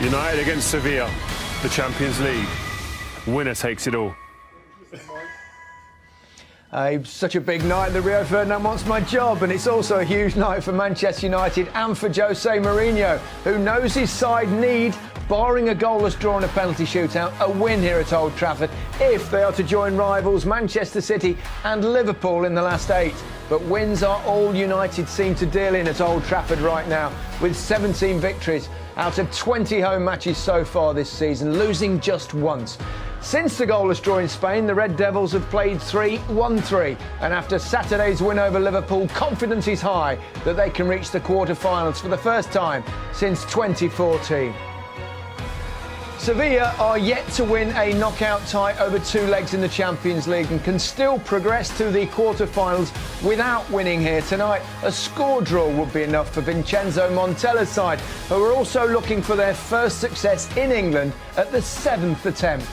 United against Sevilla, the Champions League. Winner takes it all. Such a big night that Rio Ferdinand wants my job, and it's also a huge night for Manchester United and for Jose Mourinho, who knows his side need, barring a goalless draw in a penalty shootout, a win here at Old Trafford if they are to join rivals Manchester City and Liverpool in the last 8. But wins are all United seem to deal in at Old Trafford right now, with 17 victories out of 20 home matches so far this season, losing just once. Since the goalless draw in Spain, the Red Devils have played 3, won 3, and after Saturday's win over Liverpool, confidence is high that they can reach the quarter-finals for the first time since 2014. Sevilla are yet to win a knockout tie over 2 legs in the Champions League and can still progress to the quarter-finals without winning here tonight. A score draw would be enough for Vincenzo Montella's side, who are also looking for their first success in England at the 7th attempt.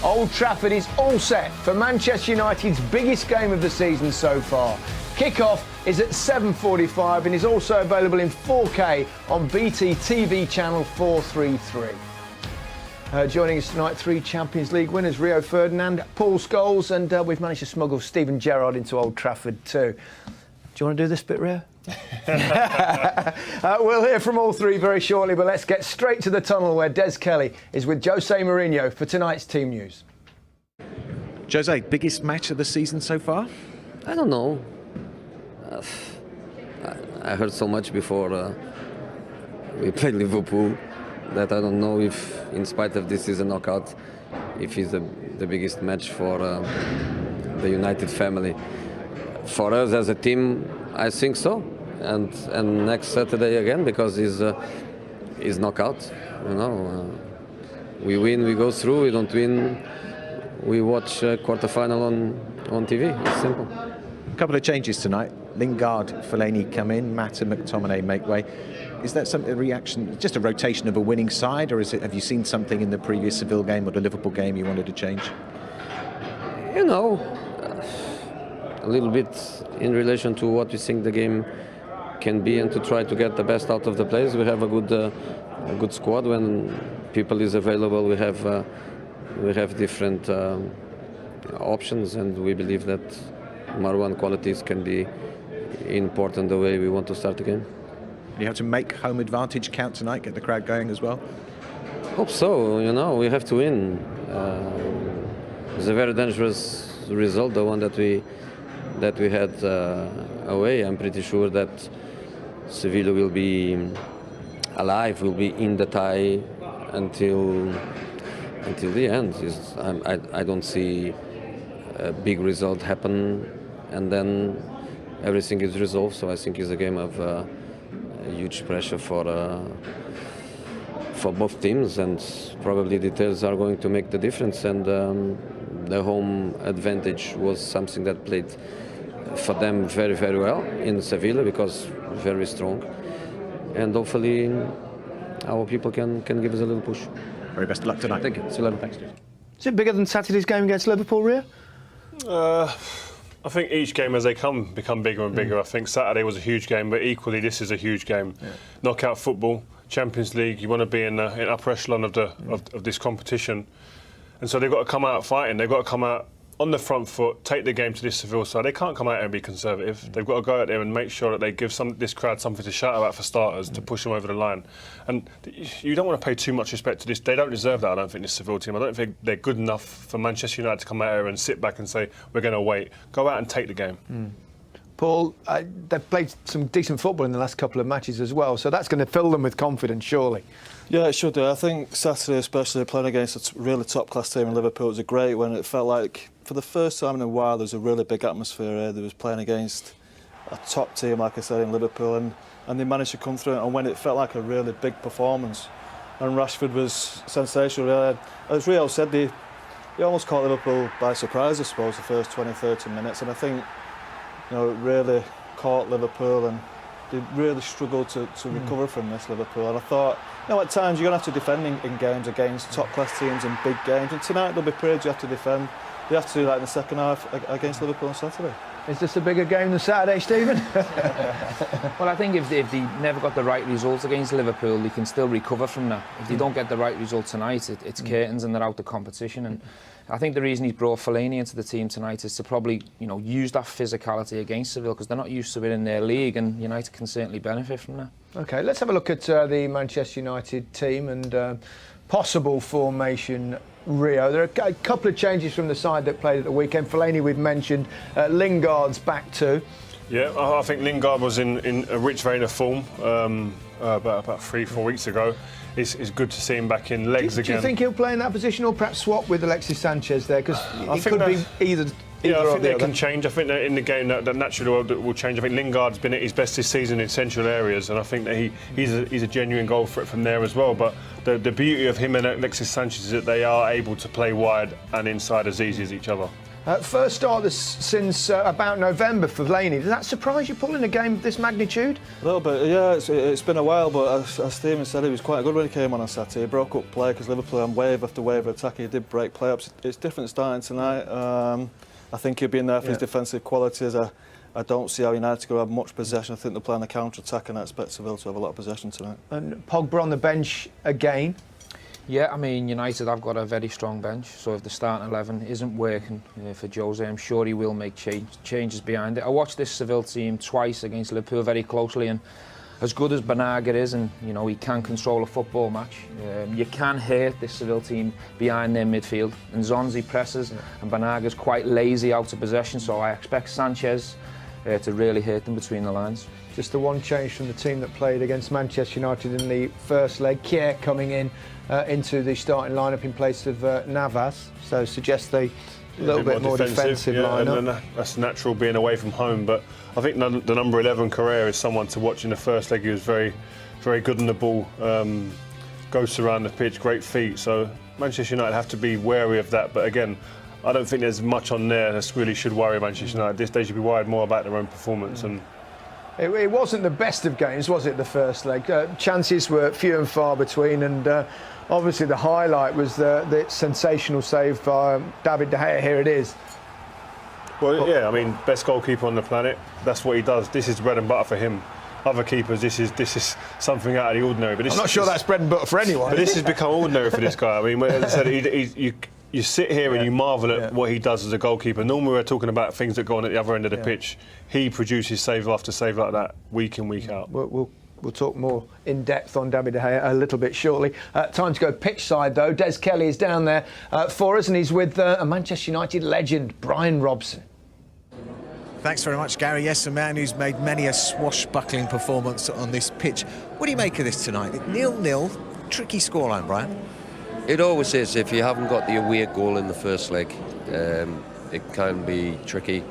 Old Trafford is all set for Manchester United's biggest game of the season so far. Kick-off is at 7:45 and is also available in 4K on BT TV channel 433. Joining us tonight, 3 Champions League winners, Rio Ferdinand, Paul Scholes, and we've managed to smuggle Steven Gerrard into Old Trafford too. Do you want to do this bit, Rio? We'll hear from all 3 very shortly, but let's get straight to the tunnel where Des Kelly is with Jose Mourinho for tonight's team news. Jose, biggest match of the season so far? I don't know. I heard so much before we played Liverpool that I don't know if, in spite of this is a knockout, if it's the biggest match for the United family. For us as a team, I think so. And next Saturday again, because it's knockout. You know, we win, we go through. We don't win, we watch quarter-final on TV. It's simple. A couple of changes tonight. Lingard, Fellaini come in, Matt and McTominay make way. Is that a reaction, just a rotation of a winning side, or have you seen something in the previous Seville game or the Liverpool game you wanted to change? You know, a little bit in relation to what we think the game can be, and to try to get the best out of the players. We have a good squad. When people is available, we have different options, and we believe that Marwan qualities can be important the way we want to start the game. You have to make home advantage count tonight, get the crowd going as well? Hope so. You know, we have to win. It's a very dangerous result, the one that we had away. I'm pretty sure that Sevilla will be alive, will be in the tie until the end. I don't see a big result happen and then everything is resolved. So I think it's a game of huge pressure for both teams, and probably details are going to make the difference. And the home advantage was something that played for them very, very well in Sevilla, because very strong. And hopefully our people can give us a little push. Very best of luck tonight. Thank you. See you later. Thanks. Is it bigger than Saturday's game against Liverpool, Rio? I think each game as they become bigger and bigger. I think Saturday was a huge game, but equally this is a huge game. Yeah. Knockout football, Champions League, you want to be in upper echelon of this competition. And so they've got to come out fighting. They've got to come out on the front foot, take the game to this Seville side. They can't come out and be conservative. They've got to go out there and make sure that they give this crowd something to shout about for starters, to push them over the line. And you don't want to pay too much respect to this. They don't deserve that, I don't think, this Seville team. I don't think they're good enough for Manchester United to come out here and sit back and say, we're going to wait. Go out and take the game. Paul, they've played some decent football in the last couple of matches as well, so that's going to fill them with confidence, surely. Yeah, it should do. I think Saturday, especially playing against a really top-class team in Liverpool, was a great win. It felt like, for the first time in a while, there was a really big atmosphere here. They was playing against a top team, like I said, in Liverpool, and they managed to come through and win. It felt like a really big performance. And Rashford was sensational. As Rio said, he almost caught Liverpool by surprise, I suppose, the first 20, 30 minutes. And I think, it really caught Liverpool, and they really struggled to recover from this, Liverpool. And I thought, at times you're going to have to defend in games against top-class teams in big games. And tonight there'll be periods you have to defend. You have to do that in the second half against Liverpool on Saturday. Is this a bigger game than Saturday, Stephen? Well, I think if they never got the right result against Liverpool, they can still recover from that. If they don't get the right result tonight, it's curtains and they're out the competition. And I think the reason he's brought Fellaini into the team tonight is to probably, use that physicality against Seville, because they're not used to it in their league, and United can certainly benefit from that. OK, let's have a look at the Manchester United team and possible formation. Rio. There are a couple of changes from the side that played at the weekend. Fellaini, we've mentioned. Lingard's back too. Yeah, I think Lingard was in a rich vein of form about 3-4 weeks ago. It's good to see him back in legs again. Do you think he'll play in that position, or perhaps swap with Alexis Sanchez there? Because it could be either. Yeah, I think that can change. I think that in the game that naturally will change. I think Lingard's been at his best this season in central areas, and I think that he's a genuine goal threat from there as well. But the beauty of him and Alexis Sanchez is that they are able to play wide and inside as easy as each other. First start since about November for Fellaini. Does that surprise you, pulling a game of this magnitude? A little bit, yeah. It's been a while, but as Stephen said, he was quite good when he came on Saturday. He broke up play because Liverpool on wave after wave of attacking. He did break play-ups. It's different starting tonight. I think he'll be in there for his defensive qualities. I don't see how United will have much possession. I think they're playing a counter-attack, and I expect Seville to have a lot of possession tonight. And Pogba on the bench again. Yeah, I mean, United have got a very strong bench, so if the starting 11 isn't working for Jose, I'm sure he will make changes behind it. I watched this Seville team twice against Liverpool very closely, and as good as Banaga is, and he can control a football match, you can hurt this Seville team behind their midfield. And Zonzi presses, and Banaga's quite lazy out of possession, so I expect Sanchez to really hurt them between the lines. Just the one change from the team that played against Manchester United in the first leg. Kier coming into the starting lineup in place of Navas, so suggests a little bit more defensive lineup. And that's natural being away from home, but I think the number 11 Correa is someone to watch in the first leg. He was very, very good on the ball, goes around the pitch, great feet. So Manchester United have to be wary of that. But again, I don't think there's much on there that really should worry Manchester United. They should be worried more about their own performance. And it wasn't the best of games, was it, the first leg? Chances were few and far between, and obviously the highlight was the sensational save by David De Gea. Here it is. Well, yeah, I mean, best goalkeeper on the planet. That's what he does. This is bread and butter for him. Other keepers, this is something out of the ordinary. But I'm not sure that's bread and butter for anyone. But this has become ordinary for this guy. I mean, as I said, you sit here and you marvel at what he does as a goalkeeper. Normally we're talking about things that go on at the other end of the pitch. He produces save after save like that, week in, week out. We'll talk more in depth on David De Gea a little bit shortly. Time to go pitch side though. Des Kelly is down there for us, and he's with a Manchester United legend, Brian Robson. Thanks very much, Gary. Yes, a man who's made many a swashbuckling performance on this pitch. What do you make of this tonight? 0-0, tricky scoreline, Brian. It always is. If you haven't got the away goal in the first leg, it can be tricky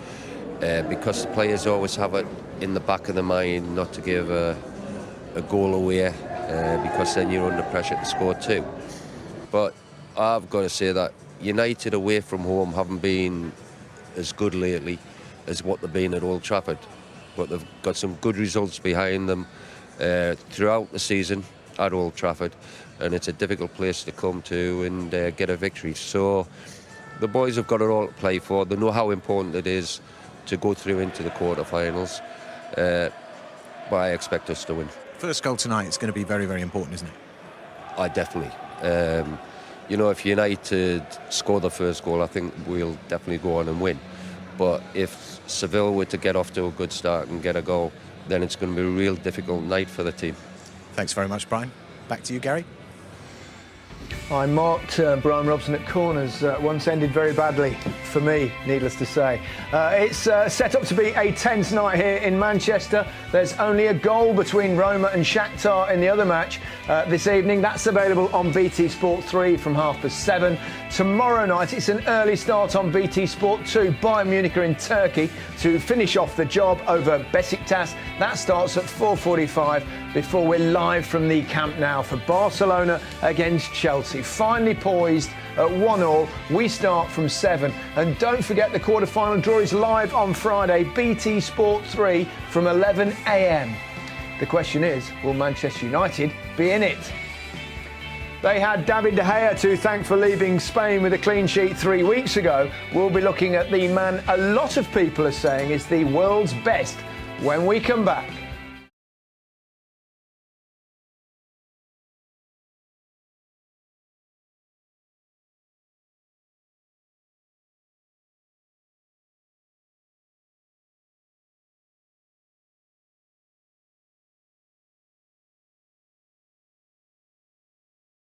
because the players always have it in the back of their mind not to give a goal away because then you're under pressure to score two. But I've got to say that United away from home haven't been as good lately as what they've been at Old Trafford. But they've got some good results behind them throughout the season at Old Trafford, and it's a difficult place to come to and get a victory. So the boys have got it all to play for. They know how important it is to go through into the quarterfinals, but I expect us to win. First goal tonight is going to be very, very important, isn't it? Definitely. If United score the first goal, I think we'll definitely go on and win. But if Seville were to get off to a good start and get a goal, then it's going to be a real difficult night for the team. Thanks very much, Brian. Back to you, Gary. I marked Brian Robson at corners. Once ended very badly for me, needless to say. It's set up to be a tense night here in Manchester. There's only a goal between Roma and Shakhtar in the other match this evening. That's available on BT Sport 3 from 7:30. Tomorrow night, it's an early start on BT Sport 2. Bayern Munich are in Turkey to finish off the job over Besiktas. That starts at 4:45 before we're live from the Camp Nou for Barcelona against Chelsea. Finally poised at 1-1. We start from 7. And don't forget the quarter-final draw is live on Friday, BT Sport 3 from 11 a.m. The question is, will Manchester United be in it? They had David De Gea to thank for leaving Spain with a clean sheet 3 weeks ago. We'll be looking at the man a lot of people are saying is the world's best when we come back.